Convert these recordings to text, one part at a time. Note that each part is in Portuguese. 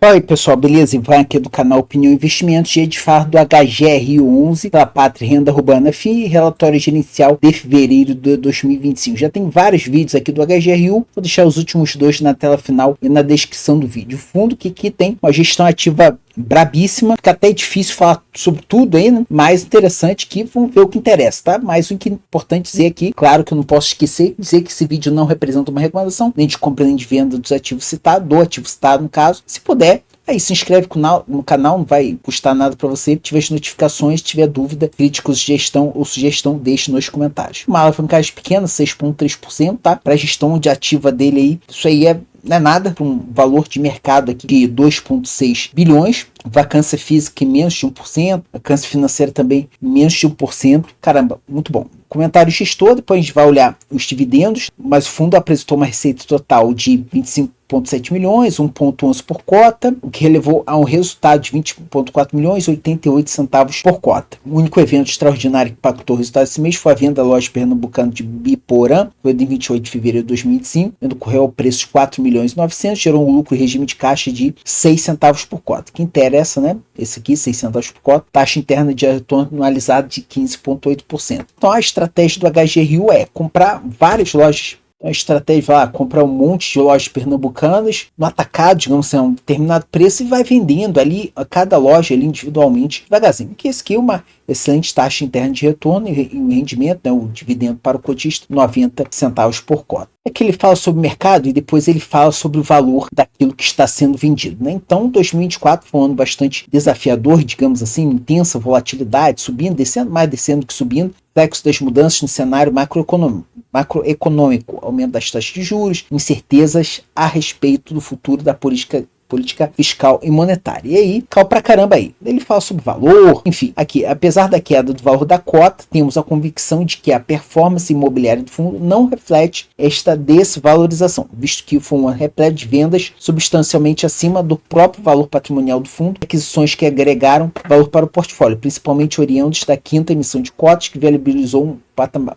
Fala aí pessoal, beleza? Ivan aqui do canal Opinião Investimentos, dia de falar do HGRU11 pela Pátria Renda Urbana FII, relatório gerencial de fevereiro de 2025. Já tem vários vídeos aqui do HGRU, vou deixar os últimos dois na tela final e na descrição do vídeo. O fundo que aqui tem uma gestão ativa brabíssima, fica até difícil falar sobre tudo aí, né? Mais interessante que vamos ver o que interessa, tá? Mas o que é importante dizer aqui, claro que eu não posso esquecer, dizer que esse vídeo não representa uma recomendação, nem de compra nem de venda dos ativos citados, do ativo citado no caso. Se puder, aí se inscreve no canal, não vai custar nada para você. Se tiver as notificações, tiver dúvida, crítica, sugestão, deixe nos comentários. Uma alavancagem pequena, 6,3%, tá? Para a gestão de ativa dele aí, isso aí não é nada para um valor de mercado aqui de 2,6 bilhões. Vacância física em menos de 1%, vacância financeira também menos de 1%. Caramba, muito bom. Comentário gestor, depois a gente vai olhar os dividendos, mas o fundo apresentou uma receita total de 25,7 milhões, 1,11 por cota, o que relevou a um resultado de 20,4 milhões, 88 centavos por cota. O único evento extraordinário que impactou o resultado desse mês foi a venda da loja pernambucana de Biporã, foi em 28 de fevereiro de 2005, quando ocorreu ao preço de 4 milhões e 900, gerou um lucro em regime de caixa de 6 centavos por cota. Que interessa, né? Esse aqui, 6 centavos por cota, taxa interna de retorno anualizada de 15,8%. Então a estratégia do HGRU é comprar várias lojas. A estratégia vai lá, comprar um monte de lojas pernambucanas no atacado, digamos assim, a um determinado preço e vai vendendo ali a cada loja ali individualmente, devagarzinho. Que esse aqui é uma excelente taxa interna de retorno e o rendimento, né, o dividendo para o cotista, 90 centavos por cota. É que ele fala sobre o mercado e depois ele fala sobre o valor daquilo que está sendo vendido, né? Então 2024 foi um ano bastante desafiador, digamos assim, intensa volatilidade, subindo, descendo, mais descendo que subindo, reflexo das mudanças no cenário macroeconômico, aumento das taxas de juros, incertezas a respeito do futuro da política fiscal e monetária. E aí, caiu pra caramba aí. Ele fala sobre valor, enfim, aqui, apesar da queda do valor da cota, temos a convicção de que a performance imobiliária do fundo não reflete esta desvalorização, visto que foi uma repleto de vendas substancialmente acima do próprio valor patrimonial do fundo, aquisições que agregaram valor para o portfólio, principalmente oriundos da quinta emissão de cotas, que viabilizou um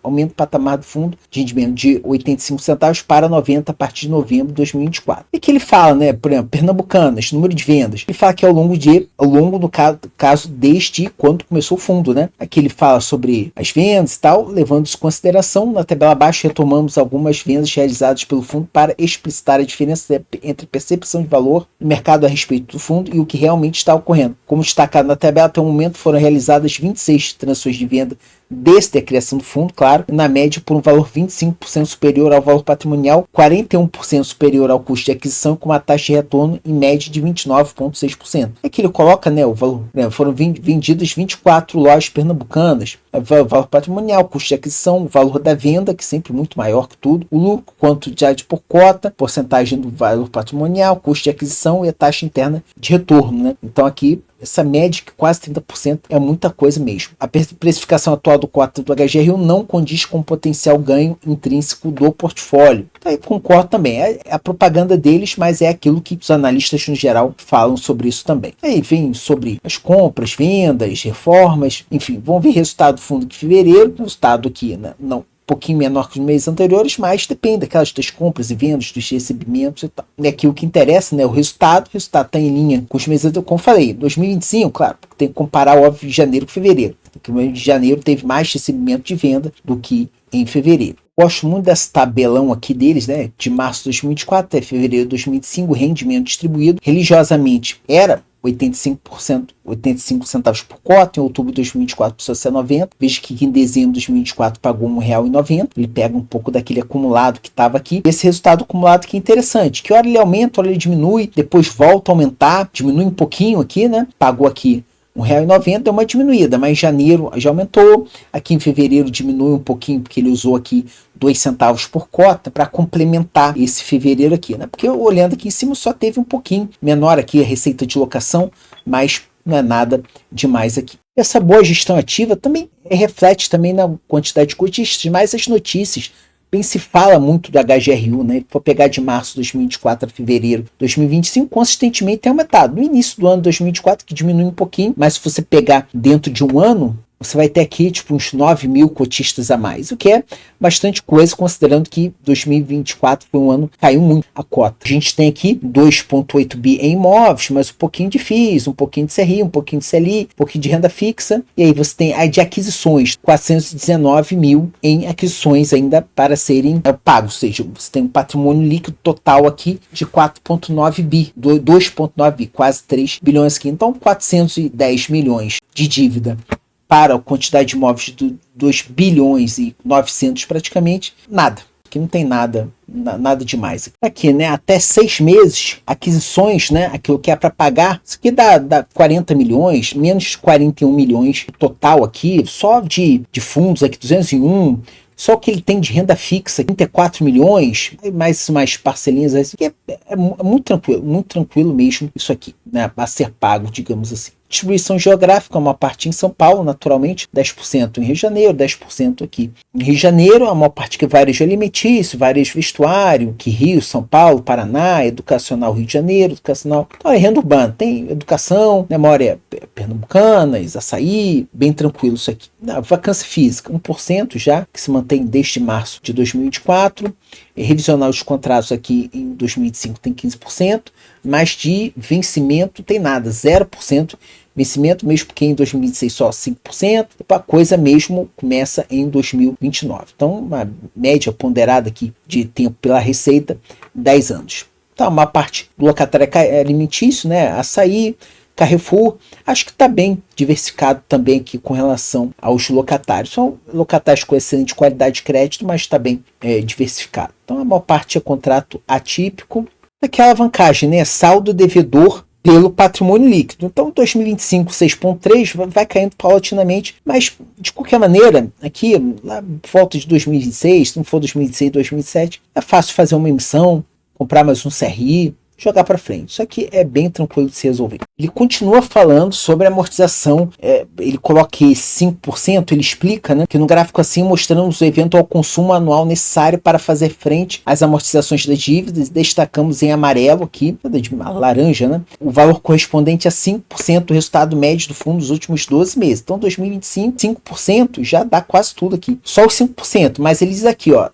aumento do patamar do fundo de rendimento de 85 centavos para 90 a partir de novembro de 2024. E que ele fala, né, por exemplo, Pernambucanas, número de vendas, ele fala que ao longo do caso desde quando começou o fundo, né, aqui ele fala sobre as vendas e tal, levando isso em consideração. Na tabela abaixo retomamos algumas vendas realizadas pelo fundo para explicitar a diferença entre percepção de valor do mercado a respeito do fundo e o que realmente está ocorrendo. Como destacado na tabela, até o momento foram realizadas 26 transações de venda desde a criação do fundo, claro, na média por um valor 25% superior ao valor patrimonial, 41% superior ao custo de aquisição, com uma taxa de retorno em média de 29,6%. É que ele coloca, né, o valor, né, foram vendidas 24 lojas pernambucanas, o valor patrimonial, custo de aquisição, o valor da venda, que é sempre muito maior que tudo, o lucro, quantidade por cota, porcentagem do valor patrimonial, custo de aquisição e a taxa interna de retorno, né? Então aqui essa média, que quase 30%, é muita coisa mesmo. A precificação atual do cota do HGRU não condiz com o potencial ganho intrínseco do portfólio. Então, eu concordo também. É a propaganda deles, mas é aquilo que os analistas, no geral, falam sobre isso também. Aí vem sobre as compras, vendas, reformas, enfim, vamos ver resultado do fundo de fevereiro, resultado aqui, né, não pouquinho menor que os meses anteriores, mas depende daquelas das compras e vendas, dos recebimentos e tal. É aqui o que interessa, né? O resultado está em linha com os meses anteriores. Como eu falei, 2025, claro, tem que comparar, óbvio, de janeiro com fevereiro. Porque o mês de janeiro teve mais recebimento de venda do que em fevereiro. Gosto muito desse tabelão aqui deles, né? De março de 2024 até fevereiro de 2025, o rendimento distribuído religiosamente era 85 centavos por cota, em outubro de 2024 passou a ser 90, veja que em dezembro de 2024 pagou R$1,90, ele pega um pouco daquele acumulado que estava aqui, esse resultado acumulado que é interessante, que hora ele aumenta, hora ele diminui, depois volta a aumentar, diminui um pouquinho aqui, né, pagou aqui R$1,90, deu uma diminuída, mas em janeiro já aumentou, aqui em fevereiro diminui um pouquinho, porque ele usou aqui 2 centavos por cota para complementar esse fevereiro aqui, né? Porque olhando aqui em cima só teve um pouquinho menor aqui a receita de locação, mas não é nada demais aqui. Essa boa gestão ativa também reflete também na quantidade de cotistas, mas as notícias, bem se fala muito do HGRU, né? Se for pegar de março de 2024 a fevereiro de 2025, consistentemente tem aumentado. No início do ano de 2024, que diminui um pouquinho, mas se você pegar dentro de um ano, você vai ter aqui tipo uns 9 mil cotistas a mais, o que é bastante coisa, considerando que 2024 foi um ano que caiu muito a cota. A gente tem aqui 2,8 bi em imóveis, mas um pouquinho de FIIs, um pouquinho de CRI, um pouquinho de CLI, um pouquinho de renda fixa, e aí você tem a de aquisições, 419 mil em aquisições ainda para serem pagos, ou seja, você tem um patrimônio líquido total aqui de 4,9 bi, 2,9 bi, quase 3 bilhões aqui, então 410 milhões de dívida para a quantidade de imóveis de 2 bilhões e 900 praticamente, nada. Aqui não tem nada demais. Aqui, né, até 6 meses, aquisições, né, aquilo que é para pagar, isso aqui dá 40 milhões, menos 41 milhões total aqui, só de fundos aqui, 201, só o que ele tem de renda fixa, 34 milhões, mais parcelinhas, isso aqui é muito tranquilo mesmo, isso aqui, né, a ser pago, digamos assim. Distribuição geográfica, uma parte em São Paulo, naturalmente, 10% em Rio de Janeiro, 10% aqui. Em Rio de Janeiro, a maior parte que varejo alimentício, varejo vestuário, que Rio, São Paulo, Paraná, educacional Rio de Janeiro, educacional... Então é renda urbana, tem educação, memória pernambucanas, açaí, bem tranquilo isso aqui. Vacância física, 1% já, que se mantém desde março de 2024. Revisional dos contratos aqui em 2025 tem 15%, mas de vencimento tem nada, 0%. Vencimento, mesmo porque em 2026 só 5%, a coisa mesmo começa em 2029. Então, uma média ponderada aqui de tempo pela receita, 10 anos. Então, uma parte do locatário alimentício, né, açaí, Carrefour, acho que está bem diversificado também aqui com relação aos locatários. São locatários com excelente qualidade de crédito, mas está bem diversificado. Então, a maior parte é contrato atípico. Aquela alavancagem, né, saldo devedor pelo patrimônio líquido. Então, 2025, 6,3 vai caindo paulatinamente, mas de qualquer maneira, aqui, lá por volta de 2026, se não for 2026, 2027, é fácil fazer uma emissão, comprar mais um CRI, jogar para frente. Isso aqui é bem tranquilo de se resolver. Ele continua falando sobre a amortização, ele coloca aqui 5%, ele explica, né, que no gráfico assim mostramos o eventual consumo anual necessário para fazer frente às amortizações das dívidas, destacamos em amarelo aqui, de laranja, né, o valor correspondente a 5% do resultado médio do fundo dos últimos 12 meses. Então 2025, 5% já dá quase tudo aqui. Só os 5%, mas ele diz aqui, ó,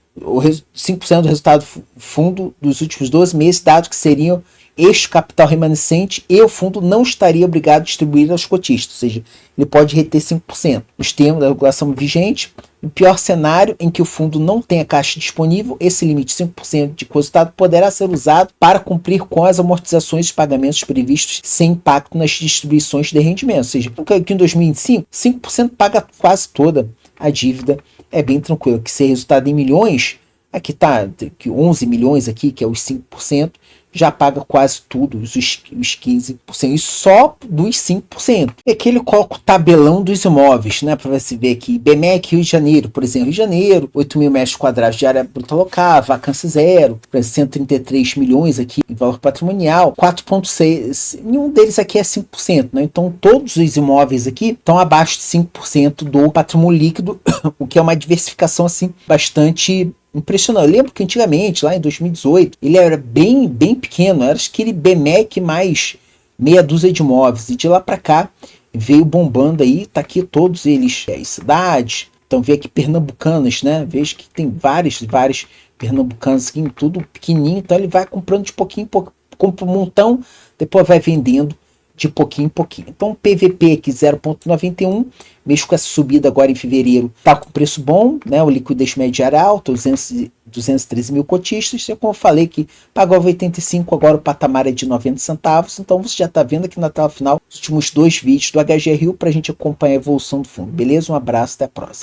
5% do resultado fundo dos últimos 12 meses, dado que seriam este capital remanescente e o fundo não estaria obrigado a distribuir aos cotistas, ou seja, ele pode reter 5%. Nos termos da regulação vigente, no pior cenário em que o fundo não tenha caixa disponível, esse limite de 5% de resultado poderá ser usado para cumprir com as amortizações e pagamentos previstos sem impacto nas distribuições de rendimento, ou seja, aqui em 2025, 5% paga quase toda a dívida, é bem tranquilo, que se resultado em milhões, aqui está 11 milhões aqui, que é os 5%, já paga quase tudo, os 15%, e só dos 5%. E aqui ele coloca o tabelão dos imóveis, né, para você ver aqui, BMEC Rio de Janeiro, por exemplo, Rio de Janeiro, 8 mil metros quadrados de área bruta local, vacância zero, 133 milhões aqui em valor patrimonial, 4,6, nenhum deles aqui é 5%, né, então todos os imóveis aqui estão abaixo de 5% do patrimônio líquido, o que é uma diversificação assim bastante impressionante. Eu lembro que antigamente, lá em 2018, ele era bem pequeno, era aquele BMEC mais meia dúzia de imóveis, e de lá para cá veio bombando aí, tá aqui todos eles cidades, então vê aqui pernambucanas, né, vejo que tem vários pernambucanos aqui, tudo pequenininho, então ele vai comprando de pouquinho em pouquinho, compra um montão, depois vai vendendo de pouquinho em pouquinho. Então, PVP aqui 0,91, mesmo com essa subida agora em fevereiro, está com preço bom, né? O liquidez média era alta, 213 mil cotistas, como eu falei que pagava 85, agora o patamar é de 90 centavos, então você já está vendo aqui na tela final os últimos 2 vídeos do HGRU para a gente acompanhar a evolução do fundo. Beleza? Um abraço, até a próxima.